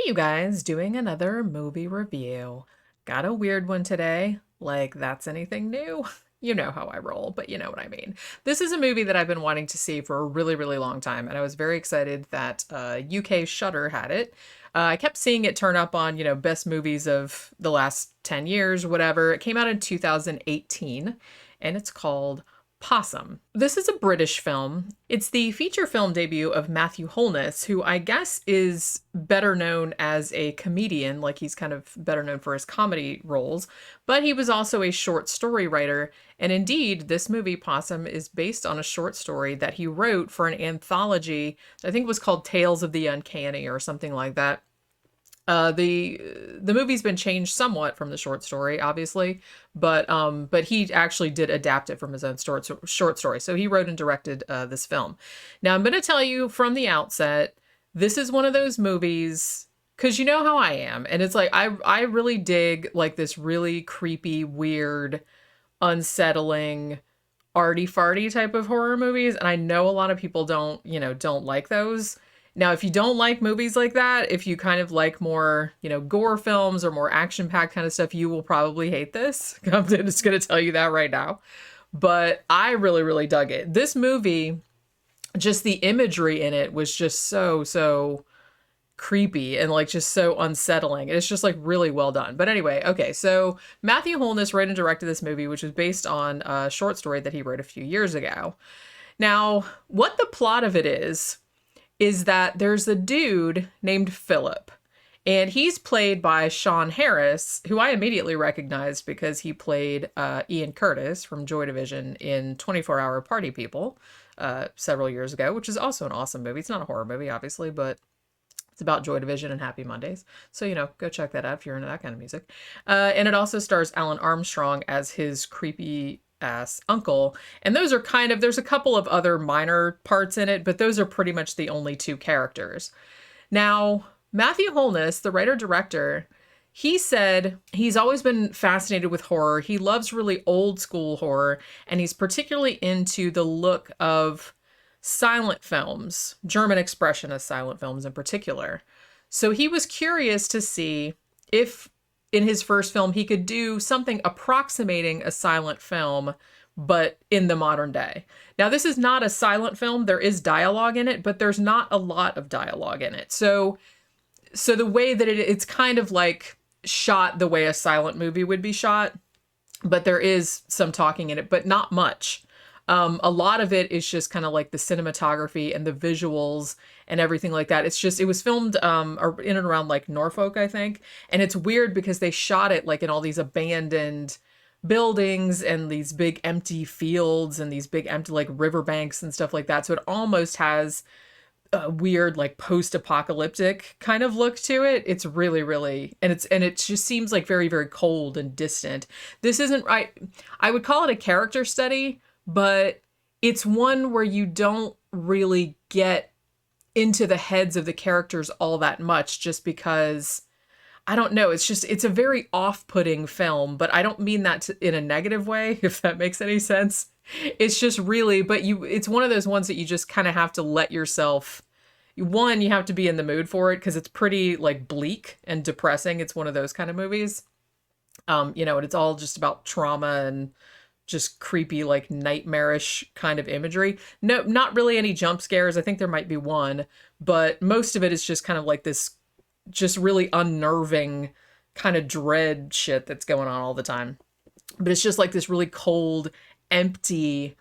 you guys, doing another movie review. Got a weird one today. Like, that's anything new? You know how I roll, but you know what I mean. This is a movie that I've been wanting to see for a really, really long time, and I was very excited that UK Shudder had it. I kept seeing it turn up on, best movies of the last 10 years, whatever. It came out in 2018, and it's called Possum. This is a British film. It's the feature film debut of Matthew Holness, who I guess is better known as a comedian, like he's kind of better known for his comedy roles, but he was also a short story writer. And indeed, this movie, Possum, is based on a short story that he wrote for an anthology, I think it was called Tales of the Uncanny or something like that. The movie's been changed somewhat from the short story, obviously, but he actually did adapt it from his own short story. So he wrote and directed this film. Now I'm going to tell you from the outset, this is one of those movies, because you know how I am, and it's like I really dig like this really creepy, weird, unsettling, arty farty type of horror movies, and I know a lot of people don't like those. Now, if you don't like movies like that, if you kind of like more, gore films or more action-packed kind of stuff, you will probably hate this. I'm just going to tell you that right now. But I really, really dug it. This movie, just the imagery in it was just so creepy and like just so unsettling. It's just like really well done. But anyway, okay, so Matthew Holness wrote and directed this movie, which was based on a short story that he wrote a few years ago. Now, what the plot of it is that there's a dude named Philip, and he's played by Sean Harris, who I immediately recognized because he played Ian Curtis from Joy Division in 24-Hour Party People several years ago, which is also an awesome movie. It's not a horror movie, obviously, but it's about Joy Division and Happy Mondays. So, go check that out if you're into that kind of music. And it also stars Alun Armstrong as his creepy ass uncle, and those are there's a couple of other minor parts in it, but those are pretty much the only two characters. Now, Matthew Holness, the writer-director, he said he's always been fascinated with horror. He loves really old school horror, and he's particularly into the look of silent films, German expressionist silent films in particular. So he was curious to see if in his first film he could do something approximating a silent film, but in the modern day. Now, this is not a silent film. There is dialogue in it, but there's not a lot of dialogue in it. So the way that it's kind of like shot the way a silent movie would be shot, but there is some talking in it, but not much. A lot of it is just kind of like the cinematography and the visuals and everything like that. It was filmed in and around like Norfolk, I think. And it's weird because they shot it like in all these abandoned buildings and these big empty fields and these big empty like riverbanks and stuff like that. So it almost has a weird like post-apocalyptic kind of look to it. It's really, really, and it just seems like very, very cold and distant. This isn't right. I would call it a character study, but it's one where you don't really get into the heads of the characters all that much, just because, I don't know, it's a very off-putting film, but I don't mean that in a negative way, if that makes any sense. It's just really, it's one of those ones that you just kind of have to let yourself, one, you have to be in the mood for it, because it's pretty like bleak and depressing. It's one of those kind of movies. And it's all just about trauma and just creepy, like nightmarish kind of imagery. No, not really any jump scares. I think there might be one, but most of it is just kind of like this just really unnerving kind of dread shit that's going on all the time. But it's just like this really cold, empty,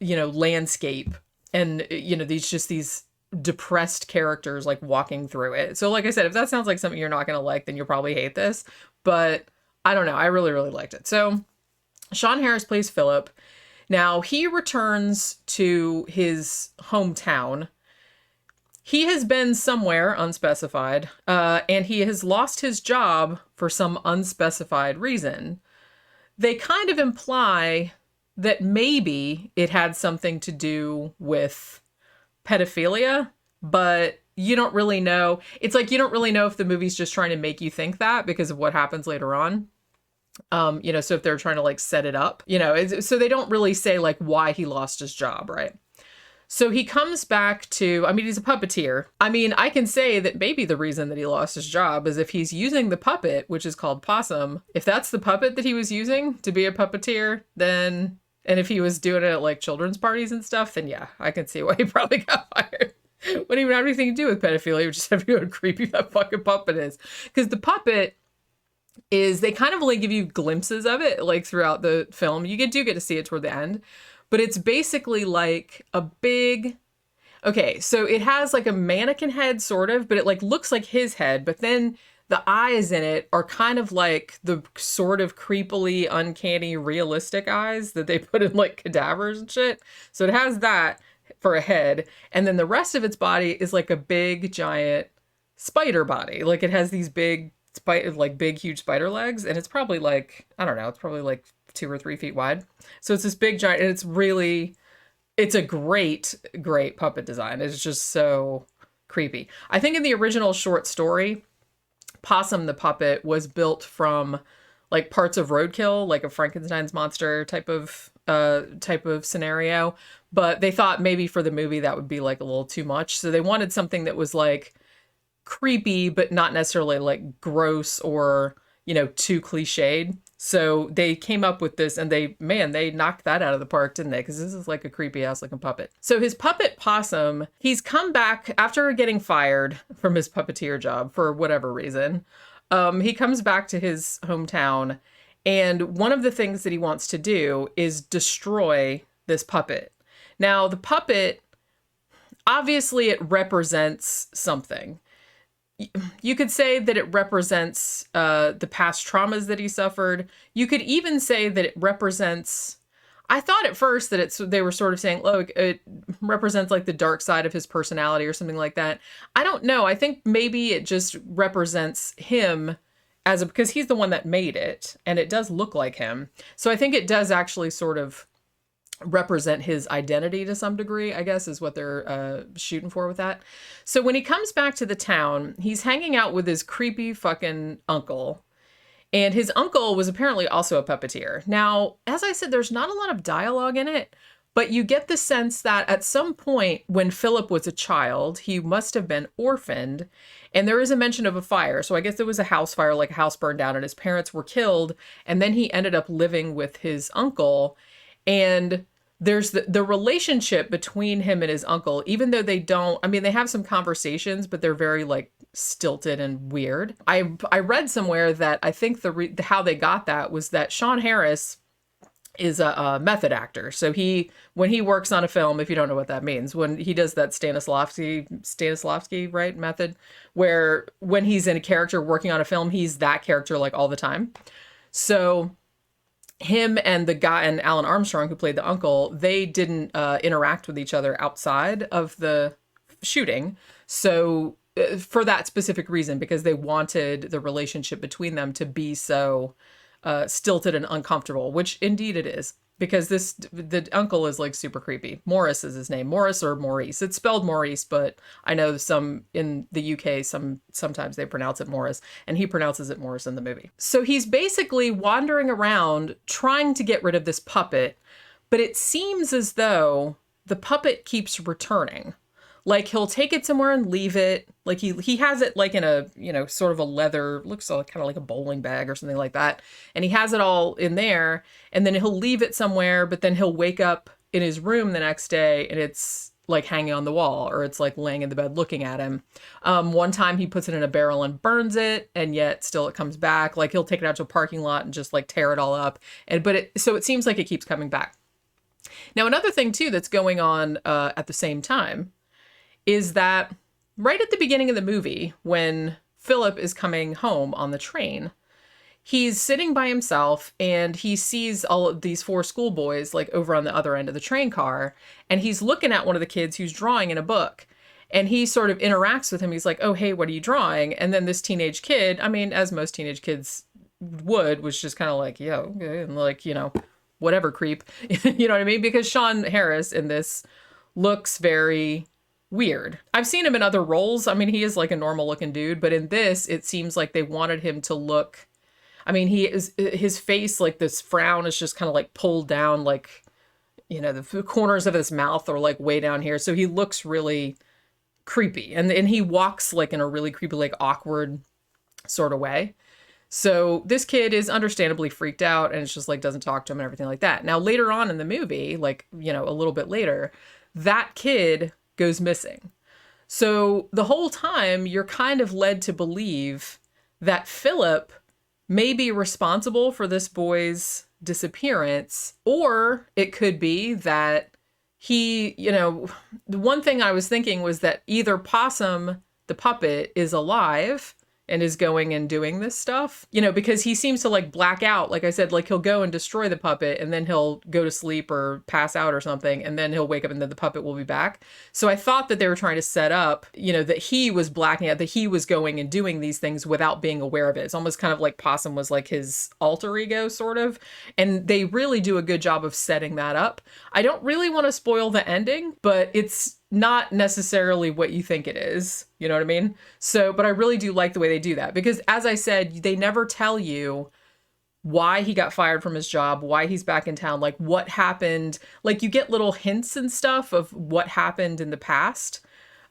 landscape. And, these depressed characters like walking through it. So like I said, if that sounds like something you're not going to like, then you'll probably hate this. But I don't know. I really, really liked it. So Sean Harris plays Philip. Now, he returns to his hometown. He has been somewhere unspecified, and he has lost his job for some unspecified reason. They kind of imply that maybe it had something to do with pedophilia, but you don't really know. It's like you don't really know if the movie's just trying to make you think that because of what happens later on. So if they're trying to like set it up, so they don't really say like why he lost his job, right? So he comes back to, I mean, he's a puppeteer. I mean, I can say that maybe the reason that he lost his job is if he's using the puppet, which is called Possum, if that's the puppet that he was using to be a puppeteer, then, and if he was doing it at like children's parties and stuff, then yeah, I can see why he probably got fired. Wouldn't even have anything to do with pedophilia. You just have to know how creepy that fucking puppet is. Because the puppet is, they kind of only give you glimpses of it like throughout the film. You do get to see it toward the end. But it's basically like a big, okay, so it has like a mannequin head sort of, but it like looks like his head. But then the eyes in it are kind of like the sort of creepily, uncanny, realistic eyes that they put in like cadavers and shit. So it has that for a head. And then the rest of its body is like a big, giant spider body. Like it has these big, big, huge spider legs. And it's probably like, I don't know, it's probably like 2 or 3 feet wide. So it's this big giant, and it's a great puppet design. It's just so creepy. I think in the original short story, Possum the puppet was built from like parts of roadkill, like a Frankenstein's monster type of scenario. But they thought maybe for the movie that would be like a little too much. So they wanted something that was like creepy, but not necessarily like gross or, too cliched. So they came up with this, and they knocked that out of the park, didn't they? Because this is like a creepy ass looking puppet. So his puppet Possum, he's come back after getting fired from his puppeteer job for whatever reason. He comes back to his hometown, and one of the things that he wants to do is destroy this puppet. Now, the puppet, obviously it represents something. You could say that it represents the past traumas that he suffered. You could even say that it represents, I thought at first that they were sort of saying, look, it represents like the dark side of his personality or something like that. I don't know. I think maybe it just represents him because he's the one that made it, and it does look like him. So I think it does actually sort of represent his identity to some degree, I guess, is what they're shooting for with that. So when he comes back to the town, he's hanging out with his creepy fucking uncle. And his uncle was apparently also a puppeteer. Now, as I said, there's not a lot of dialogue in it, but you get the sense that at some point when Philip was a child, he must have been orphaned. And there is a mention of a fire. So I guess there was a house fire, like a house burned down, and his parents were killed. And then he ended up living with his uncle. And there's the relationship between him and his uncle, even though they have some conversations, but they're very like stilted and weird. I read somewhere that I think how they got that was that Sean Harris is a method actor. So when he works on a film, if you don't know what that means, when he does that Stanislavski, right, method, where when he's in a character working on a film, he's that character like all the time. So him and the guy, and Alun Armstrong, who played the uncle, they didn't interact with each other outside of the shooting. So for that specific reason, because they wanted the relationship between them to be so stilted and uncomfortable, which indeed it is, because the uncle is like super creepy. Morris is his name. Morris or Maurice. It's spelled Maurice, but I know some in the UK, sometimes they pronounce it Morris, and he pronounces it Morris in the movie. So he's basically wandering around trying to get rid of this puppet, but it seems as though the puppet keeps returning. Like he'll take it somewhere and leave it. Like he has it like in a, sort of a leather, looks like, kind of like a bowling bag or something like that. And he has it all in there, and then he'll leave it somewhere, but then he'll wake up in his room the next day and it's like hanging on the wall, or it's like laying in the bed looking at him. One time he puts it in a barrel and burns it, and yet still it comes back. Like he'll take it out to a parking lot and just like tear it all up. So it seems like it keeps coming back. Now, another thing too that's going on at the same time is that right at the beginning of the movie, when Philip is coming home on the train, he's sitting by himself and he sees all of these 4 schoolboys like over on the other end of the train car. And he's looking at one of the kids who's drawing in a book, and he sort of interacts with him. He's like, oh, hey, what are you drawing? And then this teenage kid, I mean, as most teenage kids would, was just kind of like, yeah, okay. And like, whatever, creep, you know what I mean? Because Sean Harris in this looks very weird. I've seen him in other roles. I mean, he is like a normal looking dude, but in this, it seems like they wanted him to look, I mean, his face, like this frown is just kind of like pulled down, like you know, the corners of his mouth are like way down here. So he looks really creepy. And he walks like in a really creepy, like awkward sort of way. So this kid is understandably freaked out and it's just like doesn't talk to him and everything like that. Now, later on in the movie, like, you know, a little bit later, that kid goes missing. So the whole time you're kind of led to believe that Philip may be responsible for this boy's disappearance, or it could be that he, you know, the one thing I was thinking was that either Possum, the puppet, is alive and is going and doing this stuff, you know, because he seems to like black out. Like I said, like he'll go and destroy the puppet and then he'll go to sleep or pass out or something. And then he'll wake up and then the puppet will be back. So I thought that they were trying to set up, you know, that he was blacking out, that he was going and doing these things without being aware of it. It's almost kind of like Possum was like his alter ego sort of. And they really do a good job of setting that up. I don't really want to spoil the ending, but it's not necessarily what you think it is. You know what I mean? So, but I really do like the way they do that because as I said, they never tell you why he got fired from his job, why he's back in town, like what happened. Like you get little hints and stuff of what happened in the past.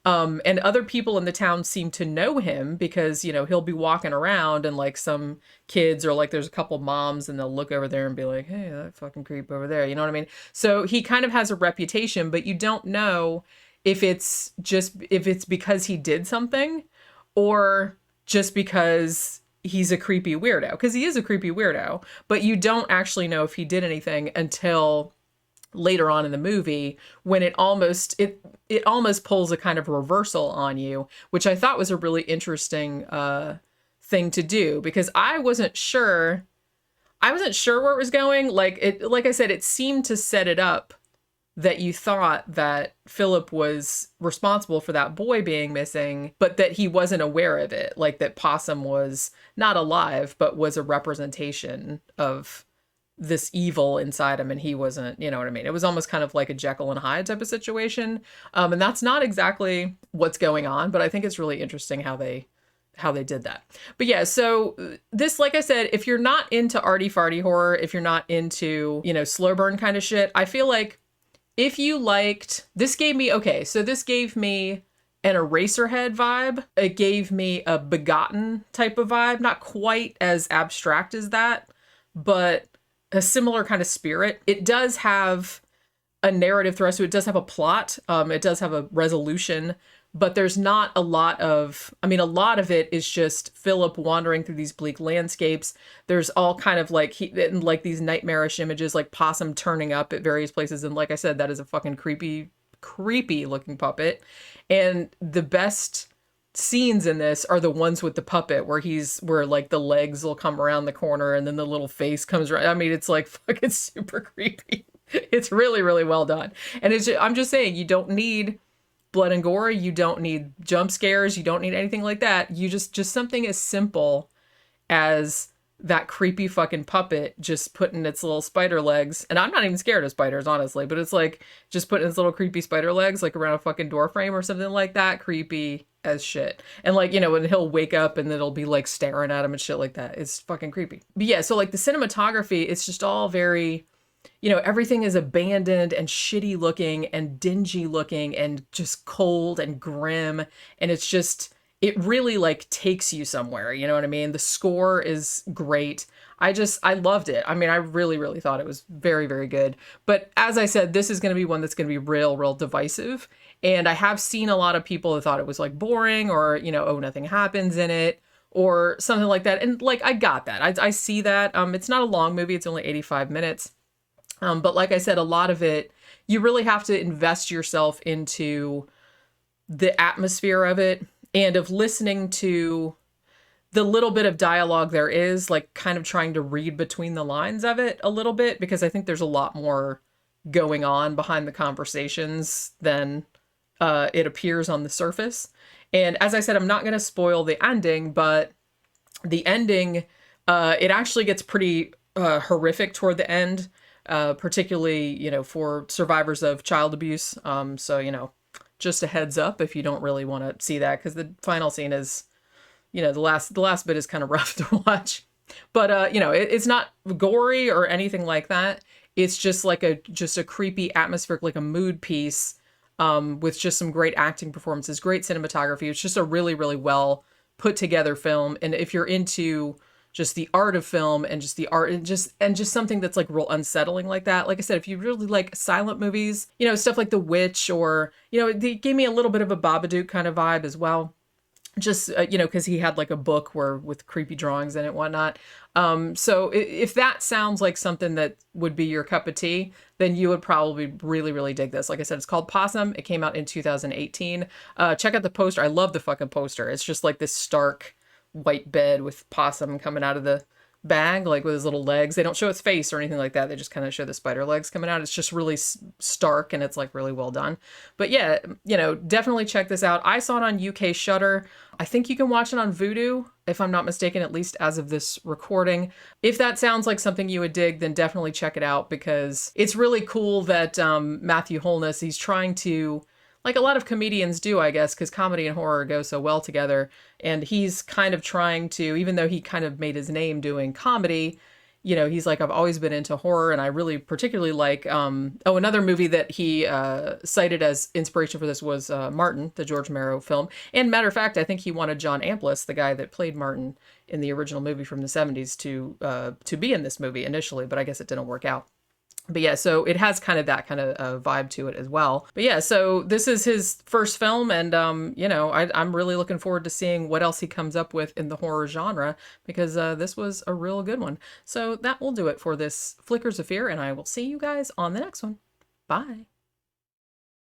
And other people in the town seem to know him because, you know, he'll be walking around and like some kids or like there's a couple moms and they'll look over there and be like, hey, that fucking creep over there. You know what I mean? So he kind of has a reputation, but you don't know if it's because he did something or just because he's a creepy weirdo, because he is a creepy weirdo, but you don't actually know if he did anything until later on in the movie when it almost pulls a kind of reversal on you, which I thought was a really interesting thing to do because I wasn't sure where it was going. Like I said, it seemed to set it up that you thought that Philip was responsible for that boy being missing, but that he wasn't aware of it. Like that Possum was not alive, but was a representation of this evil inside him and he wasn't, you know what I mean? It was almost kind of like a Jekyll and Hyde type of situation. And that's not exactly what's going on, but I think it's really interesting how they did that. But yeah, so this, like I said, if you're not into arty farty horror, if you're not into, you know, slow burn kind of shit, I feel like if you liked, this gave me an Eraserhead vibe. It gave me a Begotten type of vibe. Not quite as abstract as that, but a similar kind of spirit. It does have a narrative thrust, so it does have a plot. It does have a resolution, but there's not a lot of it is just Philip wandering through these bleak landscapes. There's all kind of like these nightmarish images, like Possum turning up at various places. And like I said, that is a fucking creepy looking puppet. And the best scenes in this are the ones with the puppet where like the legs will come around the corner and then the little face comes around. I mean, it's like fucking super creepy. It's really, really well done. And I'm just saying, you don't need blood and gore. You don't need jump scares. You don't need anything like that. You just something as simple as that creepy fucking puppet just putting its little spider legs. And I'm not even scared of spiders, honestly, but it's like just putting its little creepy spider legs like around a fucking door frame or something like that. Creepy as shit. And like, you know, when he'll wake up and it'll be like staring at him and shit like that. It's fucking creepy. But yeah, so like the cinematography, it's just all very, you know, everything is abandoned and shitty looking and dingy looking and just cold and grim. And it's just, it really like takes you somewhere. You know what I mean? The score is great. I loved it. I mean, I really, really thought it was very, very good. But as I said, this is going to be one that's going to be real, real divisive. And I have seen a lot of people that thought it was like boring or, you know, oh, nothing happens in it or something like that. And like, I got that. I see that. It's not a long movie. It's only 85 minutes. But like I said, a lot of it, you really have to invest yourself into the atmosphere of it and of listening to the little bit of dialogue there is, like kind of trying to read between the lines of it a little bit, because I think there's a lot more going on behind the conversations than it appears on the surface. And as I said, I'm not going to spoil the ending, but the ending, it actually gets pretty horrific toward the end. Particularly, you know, for survivors of child abuse. So, you know, just a heads up if you don't really want to see that, because the final scene is, you know, the last bit is kind of rough to watch. But, you know, it's not gory or anything like that. It's just like a creepy atmospheric, like a mood piece, with just some great acting performances, great cinematography. It's just a really, really well put together film. And if you're into just the art of film and just the art and just something that's like real unsettling like that. Like I said, if you really like silent movies, you know, stuff like The Witch, or, you know, it gave me a little bit of a Babadook kind of vibe as well. Just, you know, because he had like a book where with creepy drawings in it and whatnot. So if that sounds like something that would be your cup of tea, then you would probably really, really dig this. Like I said, it's called Possum. It came out in 2018. Check out the poster. I love the fucking poster. It's just like this stark white bed with Possum coming out of the bag, like with his little legs. They don't show its face or anything like that. They just kind of show the spider legs coming out. It's just really stark, and it's like really well done. But yeah, you know, definitely check this out. I saw it on UK Shudder. I think you can watch it on Vudu, if I'm not mistaken, at least as of this recording. If that sounds like something you would dig, then definitely check it out, because it's really cool that Matthew Holness, he's trying to, like a lot of comedians do, I guess, because comedy and horror go so well together. And he's kind of trying to, even though he kind of made his name doing comedy, you know, he's like, I've always been into horror, and I really particularly like, another movie that he cited as inspiration for this was Martin, the George Romero film. And matter of fact, I think he wanted John Amplas, the guy that played Martin in the original movie from the 70s, to be in this movie initially, but I guess it didn't work out. But yeah, so it has kind of that kind of vibe to it as well. But yeah, so this is his first film, and you know, I'm really looking forward to seeing what else he comes up with in the horror genre, because this was a real good one. So that will do it for this Flickers of Fear, and I will see you guys on the next one. Bye.